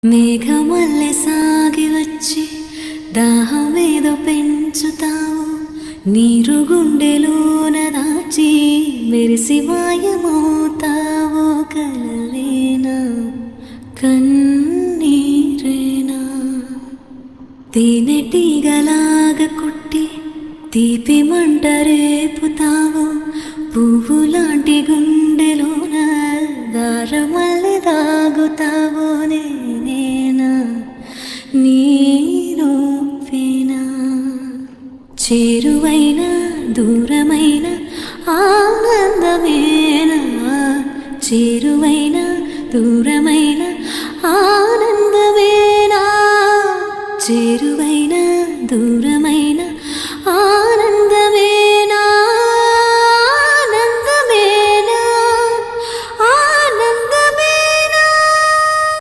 మేఘమల్లె సాగి వచ్చి దాహమేదో పెంచుతావు, నీరు గుండెలోన దాచి మెరిసి మాయమవుతావు. కలలేనా కన్నీరేనా తేనెటీగలాగా కుట్టి తీపి మంట రేపుతావు. పువ్వులాంటి గుండెలోన దారమల్లె దాగుతావు. నేనేనా నీరూపేనా చేరువైన దూరమైన ఆనందమేనా, చేరువైన దూరమైన